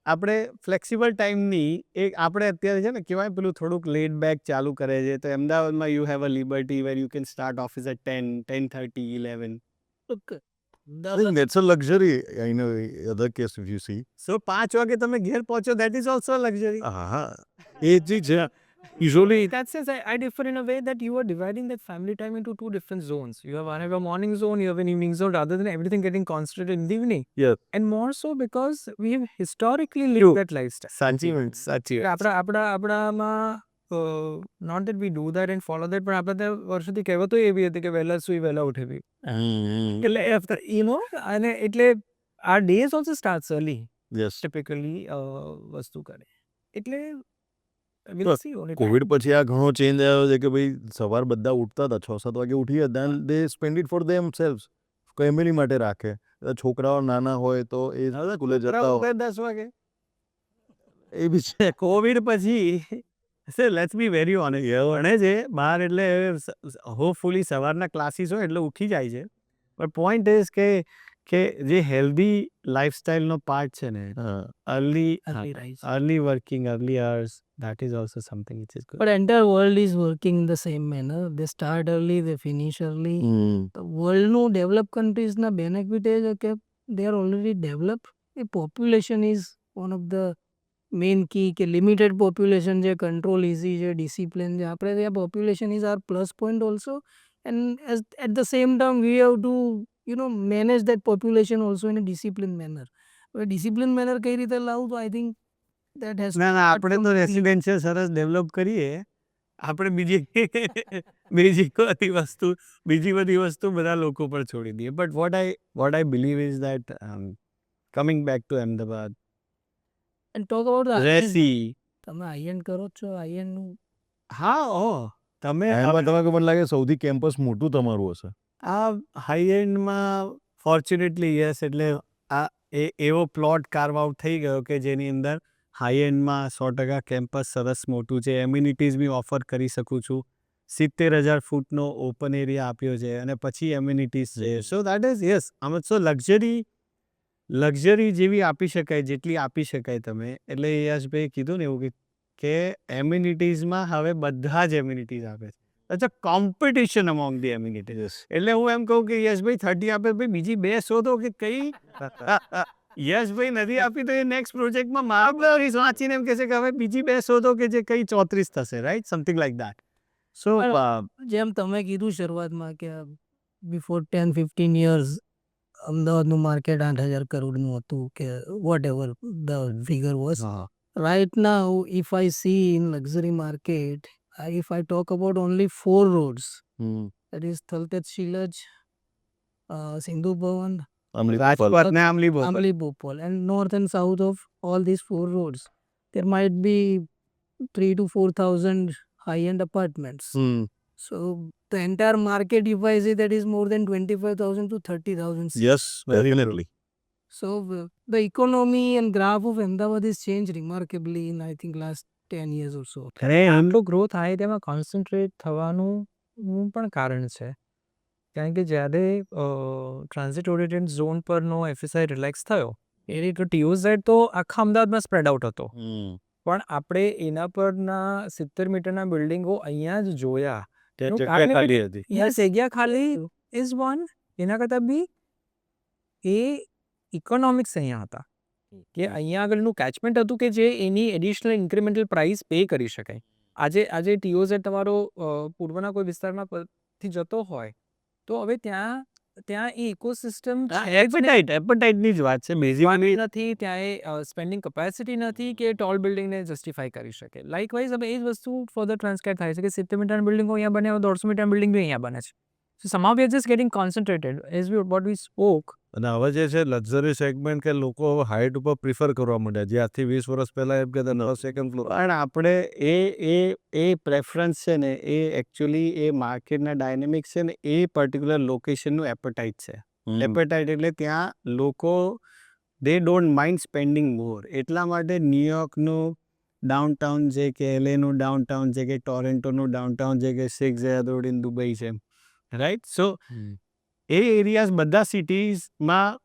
આપણે ફ્લેક્સિબલ ટાઈમની એક આપણે અત્યારે છે ને કહેવાય પેલું થોડુંક લેટ બેક ચાલુ કરે છે, તો અમદાવાદમાં you have a liberty where you can start office at 10, 10:30, 11. Okay. I think that's a luxury. I know other case if you see. સો 5 વાગે તમે ઘેર પહોંચો, દેટ ઇઝ ઓલ્સો લક્ઝરી. હા એ જ છે. Usually That says I differ in a way that you are dividing that family time into two different zones. You have a morning zone, you have an evening zone, rather than everything getting concentrated in the evening. Yes. And more so because we have historically lived that lifestyle. સાચી વાત. આપણામાં not that we do that and follow that, પણ આપણે ત્યાં વર્ષોથી કહેવતો એવી હતી કે વહેલા સુઈ વહેલા ઉઠેવી. એટલે you know, અને એટલે our days also starts early Yes. typically વસ્તુ કરે. એટલે Sure. we'll see only time. Covid પછી આ ઘણો ચેન્જ આવ્યો છે કે ભાઈ સવાર બધા ઉઠતા હતા 6-7 વાગે ઉઠી હતા, દે spend it four themselves, family માટે રાખે. છોકરાઓ નાના હોય તો એ સ્કૂલે જતા હોય 10 વાગે એ બી છે. કોવિડ પછી લેટ્સ બી વેરી ઓનેસ્ટ ભણે છે બહાર, એટલે હોપફુલી સવારના ક્લાસીસ હોય એટલે ઉઠી જાય છે, પણ પોઈન્ટ ઇઝ કે જે હેલ્ધી લાઈફસ્ટાઈલનો પાર્ટ છે ને, Early early rise. Early working, early hours, that is also something which is good. But entire world is working in the same manner. They start early, they finish early. The worldનું develop કન્ટ્રીઝના benefit એ છે કે they are already developed. એ population is one of the main key, કે limited population છે, control easy છે, discipline છે. આપણે ત્યાં population is our plus point also, and at the same time we have to manage that population also in a discipline manner. હવે discipline manner કઈ રીતે લાવવું, તો આઈ થિંક દેટ હેઝ ના આપણે તો રેસિડેન્શિયલ સરસ ડેવલપ કરીએ, આપણે બીજી બધી વસ્તુ બધા લોકો પર છોડી દઈએ. But what I believe is that coming back to Ahmedabad, and talk about રેસી, તમે આઈએન કરો છો, આઈએનનું તમે એમાં તમે મને લાગે સૌથી કેમ્પસ મોટું તમારું હશે. આ હાઈ એન્ડમાં ફોર્ચ્યુનેટલી યસ, એટલે આ એવો પ્લોટ કાર્વ આઉટ થઈ ગયો કે જેની અંદર હાઈ એન્ડમાં 100% કેમ્પસ સરસ મોટું છે, એમ્યુનિટીઝ બી ઓફર કરી શકું છું, 70,000 ફૂટનો ઓપન એરિયા આપ્યો છે, અને પછી એમ્યુનિટીઝ છે. સો દેટ ઇઝ યસ, આમ સો લક્ઝરી જેવી આપી શકાય જેટલી આપી શકાય તમે. એટલે યશભાઈ કીધું ને એવું કે એમ્યુનિટીઝમાં હવે બધા જ એમ્યુનિટીઝ આપે છે. અચ્છા, કોમ્પિટિશન અમોંગ ધી એમ્યુનિટીઝ. એટલે હું એમ કહું કે યશભાઈ 30 આપે, ભાઈ બીજી 2 શોધો કે કઈ યશભાઈ નથી આપી તો એ નેક્સ્ટ પ્રોજેક્ટમાં મારા વાંચીને એમ કહેશે કે હવે બીજી 2 શોધો કે જે કઈ 34 થશે, રાઈટ, સમથિંગ લાઈક દેટ. સો જેમ તમે કીધું શરૂઆતમાં કે બિફોર 10-15 years અમદાવાદનું માર્કેટ 8,000 કરોડનું હતું, કે whatever the figure was. Right now, if I see in luxury market, if I talk about only 4 roads, that is Thaltet Shilaj, Sindhu Bhavan, Rajkot ને આમલી Amli Bhopal, and north and south of all these 4 roads, there might be 3,000 to 4,000 high-end apartments. So the entire market, if I say, that is more than 25,000 to 30,000. Yes, definitely. So the economy and graph of Ahmedabad is changed remarkably in, I think, last 10 years or so. આટલું growth થાય તેમાં concentrate થવાનું પણ કારણ છે, કારણ કે જ્યારે ટ્રાન્ઝિટ ઓરિએન્ટેડ ઝોન પરનો એફએસઆઈ રિલેક્સ થયો એ રીતે ટીઓઝેડ તો આખા અમદાવાદમાં સ્પ્રેડ આઉટ હતો, પણ આપણે એના પરના 70 મીટરના બિલ્ડિંગો અહીંયા જ જોયા. જગ્યા ખાલી ઇઝ વન, એના કરતાં બી એ ઇકોનોમિક્સ અહીંયા હતા કે અહીંયા આગળનું કેચમેન્ટ હતું કે જે એની એડિશનલ ઇન્ક્રીમેન્ટલ પ્રાઇસ પે કરી શકાય. આજે ટીઓઝેડ તમારો પૂર્વના કોઈ વિસ્તારમાંથી જતો હોય તો હવે ત્યાં એ ઇકોસિસ્ટમ એપેટાઇટની જ વાત છે બેઝિકલી. નથી, ત્યાં એ સ્પેન્ડિંગ કેપેસિટી નથી કે ટોલ બિલ્ડિંગને જસ્ટિફાઈ કરી શકે. લાઇકવાઇઝ હવે એ જ વસ્તુ ફર્ધર ટ્રાન્સક્રાઇબ થાય છે કે 70 મીટરના બિલ્ડિંગો અહીંયા બને, 150 મીટરના બિલ્ડિંગ બી અહીંયા બને છે. સો somehow we are just getting concentrated as what we spoke. અને હવે જે છે લક્ઝરી સેગમેન્ટ કે લોકો હવે હાઇટ ઉપર પ્રિફર કરવા માંડ્યા, જે આજથી 20 વર્ષ પહેલા એમ કહેતા સેકન્ડ ફ્લોર. પણ આપણે એ પ્રેફરન્સ છે ને, એ એકચ્યુઅલી એ માર્કેટના ડાયનેમિક્સ છે ને, એ પર્ટિક્યુલર લોકેશનનું એપેટાઇટ છે. એપેટાઇટ એટલે ત્યાં લોકો દે ડોન્ટ માઇન્ડ સ્પેન્ડિંગ મોર. એટલા માટે ન્યુયોર્કનું ડાઉનટાઉન છે કે એલએનું ડાઉનટાઉન છે કે ટોરેન્ટોનું ડાઉનટાઉન છે કે શેખ ઝાયદ ઇન દુબઈ છે, રાઈટ. સો એ એરિયાઝ બધા સિટીઝમાં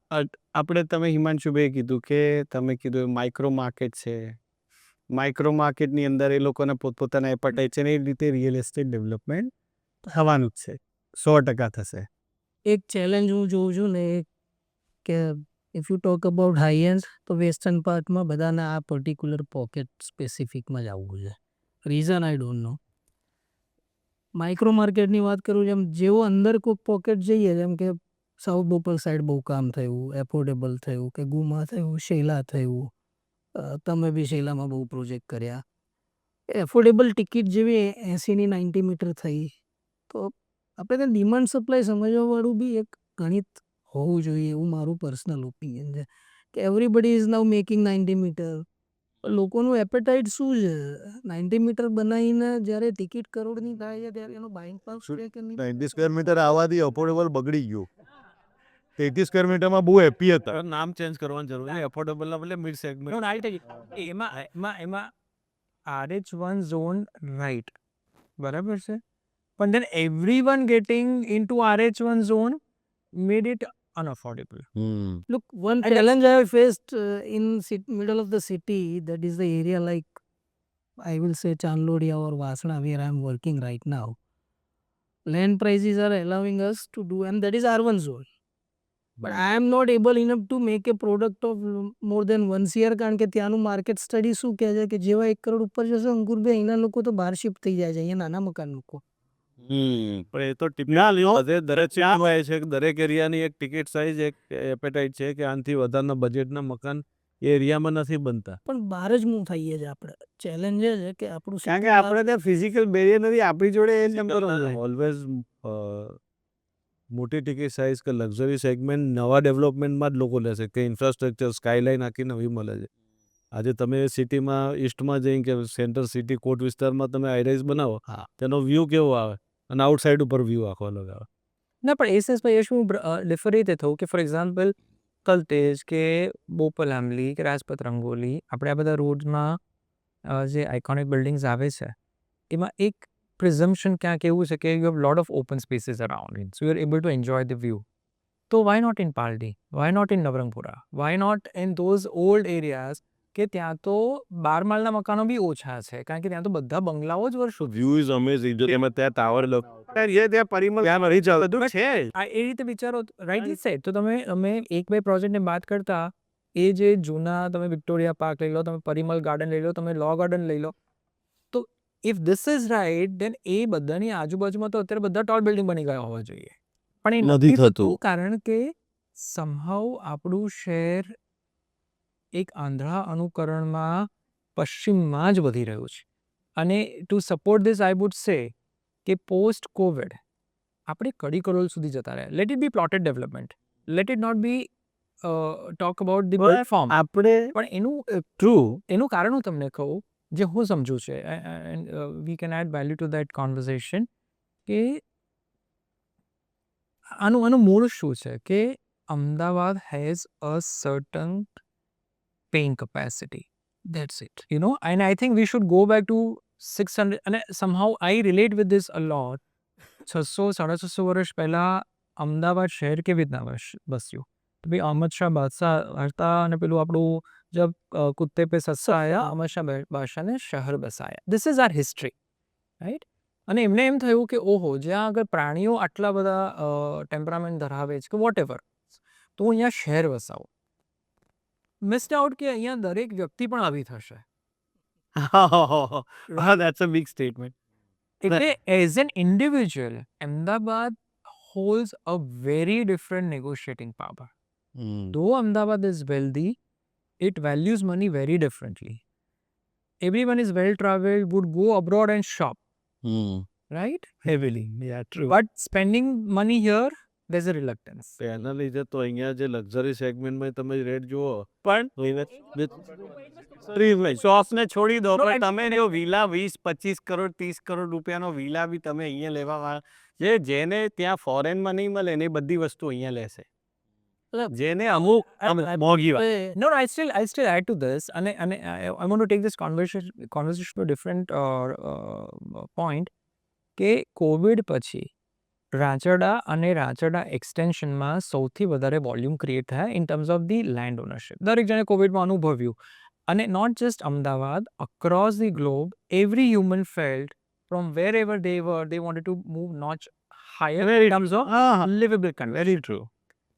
આપણે તમે હિમાંશુભાઈ કીધું કે તમે કીધું માઇક્રો માર્કેટ છે, માઇક્રો માર્કેટની અંદર એ લોકોના પોતપોતાના એપટાઇટ છે ને એ રીતે રિયલ એસ્ટેટ ડેવલપમેન્ટ થવાનું જ છે, 100% થશે. એક ચેલેન્જ હું જોઉં છું ને કે if you talk about high and તો વેસ્ટર્ન પાર્ટમાં બધાને આ પર્ટિક્યુલર પોકેટ સ્પેસિફિકમાં જ આવવું છે. Reason I don't know. Micro માર્કેટની વાત કરું જેમ જેવો અંદર કોઈક પોકેટ જઈએ જેમ કે સાઉથ બોપલ સાઈડ બહુ કામ થયું, એફોર્ડેબલ થયું કે ગુમા થયું, શેલા થયું, તમે બી શેલામાં બહુ પ્રોજેક્ટ કર્યા. એફોર્ડેબલ ટિકિટ જેવી 80 ની 90 મીટર થઈ તો આપણે ત્યાં ડિમાન્ડ સપ્લાય સમજવાવાળું બી એક ગણિત હોવું જોઈએ એવું મારું પર્સનલ ઓપિનિયન છે કે everybody is now making 90 metre. લોકોનું એપેટાઇટ શું છે? 90 મીટર બનાવીને જ્યારે ટિકિટ કરોડની થાય છે ત્યારે એનો બાઇંગ પાવર છે કે નહીં? 90 સ્ક્વેર મીટર આવવાથી અફોર્ડેબલ બગડી ગયું. 80 સ્ક્વેર મીટરમાં બહુ હેપી હતા. નામ ચેન્જ કરવાની જરૂર છે. એફોર્ડેબલ એટલે મિડ સેગમેન્ટ. એમાં RH1 ઝોન રાઈટ બરાબર છે, પણ then everyone getting into RH1 zone made it unaffordable. Look, one challenge I have faced in middle of the city, that is the area like I will say Chandlodia or Vasana where I am working right now. Land prices are allowing us to do, and that is R1 zone. But I am not able enough to make a product of more than 1 year કારણ કે ત્યાંનું market study શું કહે છે કે જેવા 1 કરોડ ઉપર જશે અંકુરભાઈ અહીંના લોકો તો બહાર શિફ્ટ થઈ જાય છે, અહીંયા નાના મકાન લોકો. પણ એ તો દરેક સિટીમાં છે કે દરેક એરિયાની એક ટિકિટ સાઇઝ એક એપેટાઇટ છે કે આનાથી વધારના બજેટના મકાન એ એરિયામાં નથી બનતા. પણ બહાર જ મૂવ થઈએ છીએ આપણે. ચેલેન્જ એ છે કે આપણું કારણ કે આપણે ત્યાં ફિઝિકલ બેરિયર નથી આપણી જોડે એ ટેમ્પરરી. ઓલવેઝ મોટી ટિકિટ સાઇઝ કે લક્ઝરી સેગમેન્ટ નવા ડેવલપમેન્ટમાં જ લોકો લેશે કે ઇન્ફ્રાસ્ટ્રક્ચર સ્કાયલાઇન આખી નવી મળે છે. આજે તમે સિટીમાં ઈસ્ટમાં જઈને કે સેન્ટ્રલ સિટી કોર્ટ વિસ્તારમાં તમે હાઈરાઇઝ બનાવો, તેનો વ્યૂ કેવો આવે અને આઉટસાઇડ ઉપર વ્યૂ આખો અલગ આવે. ના પણ એ સેન્સમાં એ શું ડિફર રીતે થયું કે ફોર એક્ઝામ્પલ કલતેજ કે બોપલ આંબલી કે રાજપથ રંગોલી આપણે આ બધા રોડમાં જે આઇકોનિક બિલ્ડિંગ્સ આવે છે એમાં એક પ્રિઝમ્પશન ક્યાંક એવું છે કે you have lot of open spaces around it, so you are able to enjoy the view. તો why not in Paldi, why not in Navrangpura, why not in those old areas કે ત્યાં તો 12 માળના મકાનો બી ઓછા છે કારણ કે ત્યાં તો બધા બંગલાઓ જ વર્ષો. View is amazing. જો તમે ત્યાં ટાવર લો ત્યાં પરિમલ ત્યાં નથી ચાલતું બધું છે એ રીતે વિચારો રાઈટ સેટ. તો તમે એક બે પ્રોજેક્ટની વાત કરતા એ જે જૂના તમે વિક્ટોરિયા પાર્ક લઈ લો, તમે પરિમલ ગાર્ડન લઈ લો, તમે લો ગાર્ડન લઈ લો, તો ઇફ ધીસ ઇઝ રાઈટ દેન એ બધાની આજુબાજુમાં તો અત્યારે બધા ટોલ બિલ્ડિંગ બની ગયા હોવા જોઈએ, પણ એ નથી થતું કારણ કે સમહાઉ આપણું શહેર એક આંધળા અનુકરણમાં પશ્ચિમમાં જ વધી રહ્યું છે. અને to support this I would say કે પોસ્ટ કોવિડ આપણે કડી કરોલ સુધી જતા રહ્યા. Let it be plotted development, let it not be talk about the platform. આપણે પણ એનું ટ્રુ એનું કારણ હું તમને કહું જે હું સમજુ છે, we can add value to that conversation કે આનું મૂળ શું છે કે Ahmedabad has a certain paying capacity. That's it. You know, and I think we should go back to 600 and somehow I relate with this a lot. 600-650 વર્ષ પહેલાં અમદાવાદ શહેર કેવી રીતના બસ્યું? તો ભાઈ અહમદ શાહ બાદશાહ હતા અને પેલું આપણું જબ કુત્તે પે સસ્તા આયા અહમદ શાહ બાદશાહને શહેર બસાયા. This is our history, right? અને એમને એમ થયું કે ઓહો જ્યાં આગળ પ્રાણીઓ આટલા બધા ટેમ્પરામેન્ટ ધરાવે છે કે વોટ એવર, તો હું અહીંયા શહેર વસાવું. મિસ્ડ આઉટ કે અહીંયા દરેક વ્યક્તિ પણ આવી થશે. that's a big statement. એટલે as an individual Ahmedabad holds a very different negotiating power. Though Ahmedabad is wealthy, it values money very differently. Everyone is well traveled, would go abroad and shop, right? Heavily. Yeah, true. But spending money here, there's a reluctance. એના લીધે તો અહીંયા જે luxury સેગમેન્ટમાં તમે rate જુઓ પણ શોપને છોડી દો પણ તમે જો વિલા 20-25 કરોડ 30 કરોડ રૂપિયાનો વિલા બી તમે અહીંયા લેવા જેને ત્યાં ફોરેનમાં નહીં મળે ને એ બધી વસ્તુ અહીંયા લેશે. જેને અમુક મોંઘી વાત No, I still add to this, and I want to take this conversation to a different point. કે કોવિડ પછી રાચરડા અને રાચરડા એક્સટેન્શનમાં સૌથી વધારે વોલ્યુમ ક્રિએટ થયા in terms of the land ownership. દરેક જણે કોવિડમાં અનુભવ્યું. અને not just Ahmedabad, across the globe, every human felt from wherever they wanted to move notch higher in terms of livable condition. Very true.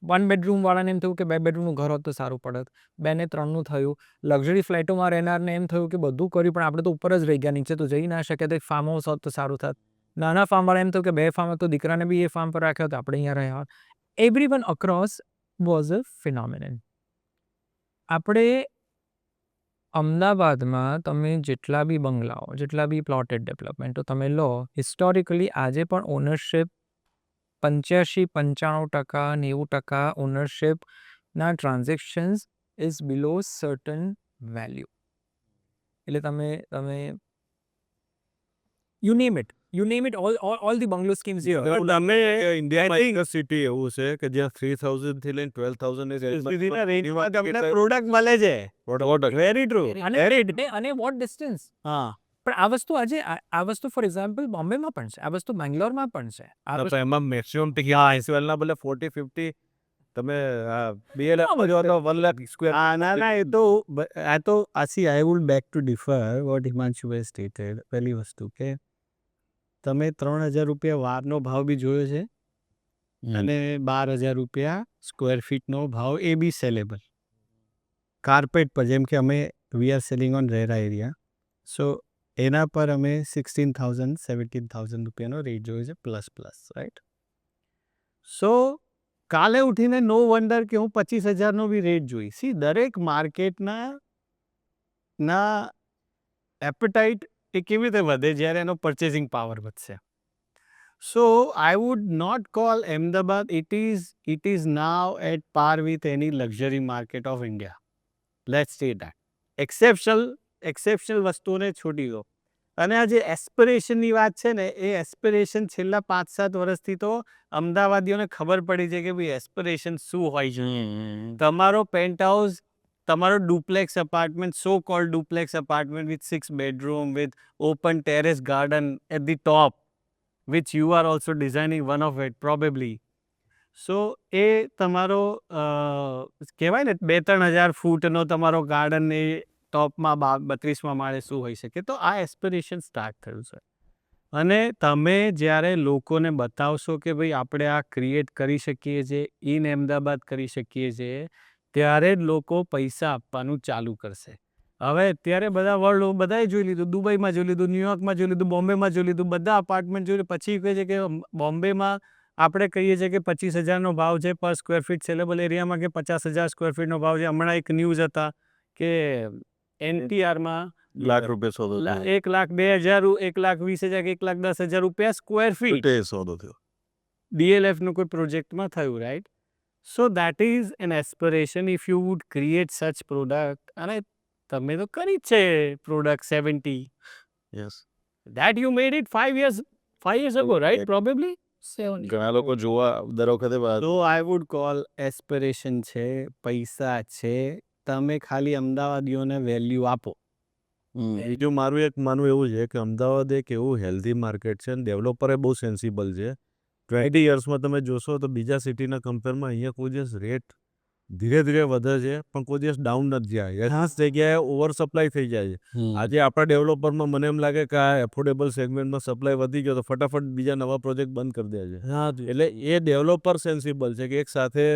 1 bedroom વાળાને એમ થયું કે 2 bedroomનું ઘર હોત તો સારું પડત. 2 ને 3નું થયું. લક્ઝરી ફ્લેટોમાં રહેનારને એમ થયું કે બધું કર્યું પણ આપણે તો ઉપર જ રહી ગયા, નીચે તો જઈ ના શકે, તો એક ફાર્મ હાઉસ હોત તો સારું થાત. નાના ફાર્મવાળા એમ થયું કે 2 ફાર્મ તો દીકરાને બી એ ફાર્મ પર રાખ્યો તો આપણે અહીંયા રહ્યા હોત. Everyone across was a phenomenon. આપણે અમદાવાદમાં તમે જેટલા બી બંગલાઓ, જેટલા બી પ્લોટેડ ડેવલપમેન્ટો તમે લો, હિસ્ટોરિકલી આજે પણ ઓનરશિપ 85-95%, 90% ઓનરશિપના transactions is below certain value. એટલે તમે you name it all the bungalow schemes here. તમે ઇન્ડિયામાં એક સિટી એવું છે કે જ્યાં 3,000 થી લઈને 12,000 રેન્જમાં તમને પ્રોડક્ટ મળે છે. Very true. અને what distance? હા. પણ આ વસ્તુ આજે આ વસ્તુ ફોર એક્ઝામ્પલ બોમ્બેમાં પણ છે, આ વસ્તુ બેંગ્લોરમાં પણ છે. આ વસ્તુ એમાં મેક્સિમમ 80 ના બદલે 40-50 તમે BL તો 1 લાખ સ્ક્વેર. ના એ તો I would beg to differ what Himanshubhai stated. પહેલી વસ્તુ કે તમે 3,000 રૂપિયા વારનો ભાવ બી જોયો છે અને 12,000 રૂપિયા સ્ક્વેર ફીટનો ભાવ એ બી સેલેબલ. કાર્પેટ પર જેમ કે અમે we are selling on RERA area, so એના પર અમે 16,000-17,000 રૂપિયાનો રેટ જોયો છે પ્લસ રાઈટ. સો કાલે ઉઠીને નો વન્ડર કે હું 25,000નો બી રેટ જોઈ. સી દરેક માર્કેટના એપેટાઇટ એ કેવી રીતે વધે જ્યારે એનો પરચેસિંગ પાવર વધશે. So I would not call Ahmedabad it is now at par with any luxury market of India. Let's say that. Exceptional વસ્તુઓને છોડી દો. અને આ જે એસ્પિરેશનની વાત છે ને, એ એસ્પિરેશન છેલ્લા 5-7 વર્ષથી તો અમદાવાદીઓને ખબર પડી છે કે ભાઈ એસ્પિરેશન શું હોય છે. તમારો પેન્ટ હાઉસ, તમારો duplex apartment, so cold duplex apartment with 6 bedroom with open terrace garden at the top, which you are also designing one of it probably. સો એ તમારો કહેવાય ને 2-3 હજાર ફૂટનો તમારો ગાર્ડન એ ટોપમાં 32મા માળે શું હોઈ શકે. તો આ એસ્પિરેશન સ્ટાર્ટ થયું છે. અને તમે જ્યારે લોકોને બતાવશો કે ભાઈ આપણે આ ક્રિએટ કરી શકીએ છીએ, ઇન અમદાવાદ કરી શકીએ છીએ, ત્યારે જ લોકો પૈસા આપવાનું ચાલુ કરશે. હવે અત્યારે બધાએ જોઈ લીધું, દુબઈમાં જોઈ લીધું, ન્યુયોર્કમાં જોઈ લીધું, બોમ્બેમાં જોઈ લીધું, બધા અપાર્ટમેન્ટ જોઈ લીધું. પછી કહે છે કે બોમ્બેમાં આપણે કહીએ છીએ કે 25,000નો ભાવ છે પર સ્ક્વેર ફીટ સેલેબલ એરિયામાં, કે 50,000 સ્ક્વેર ફીટનો ભાવ છે. હમણાં એક ન્યૂઝ હતા કે NTRમાં લાખ રૂપિયા સોદો 1,02,000, 1,20,000, 1,10,000 રૂપિયા સ્ક્વેર ફીટ સોદો થયો. DLFનો કોઈ પ્રોજેક્ટમાં થયું, right. So that is an aspiration if you would create such product. અને તમે તો કરી જ છે product 70 yes. that you made it 5 years ago, right? Probably. ઘણા લોકો જોવા દર વખતે So I would call aspiration છે, પૈસા છે, તમે ખાલી અમદાવાદીઓને વેલ્યુ આપો. બીજું મારું એક માનવું એવું છે કે અમદાવાદ એક એવું હેલ્ધી માર્કેટ છે અને ડેવલપરે બહુ સેન્સિબલ છે. 20 યર્સમાં તમે જોશો તો બીજા સિટીના કમ્પેરમાં અહીંયા કોઈ દિવસ રેટ ધીરે ધીરે વધે છે પણ કોઈ દિવસ ડાઉન નથી જાય. ખાસ જગ્યાએ ઓવર સપ્લાય થઈ જાય છે. આજે આપણા ડેવલપરમાં મને એમ લાગે કે આ એફોર્ડેબલ સેગમેન્ટમાં સપ્લાય વધી ગયો તો ફટાફટ બીજા નવા પ્રોજેક્ટ બંધ કરી દે છે. એટલે એ ડેવલપર સેન્સિબલ છે કે એક સાથે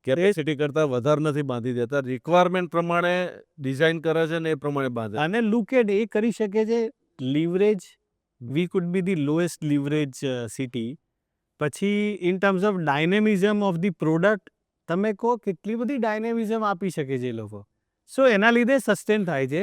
કેપેસિટી કરતાં વધારે નથી બાંધી દેતા, રિક્વાયરમેન્ટ પ્રમાણે ડિઝાઇન કરે છે ને એ પ્રમાણે બાંધે. અને લુક એટ એ કરી શકે છે leverage. We could be the lowest leverage city. પછી in terms of dynamism of the product તમે કહો કેટલી બધી ડાયનેમિઝમ આપી શકે છે એ લોકો. સો એના લીધે સસ્ટેન થાય છે.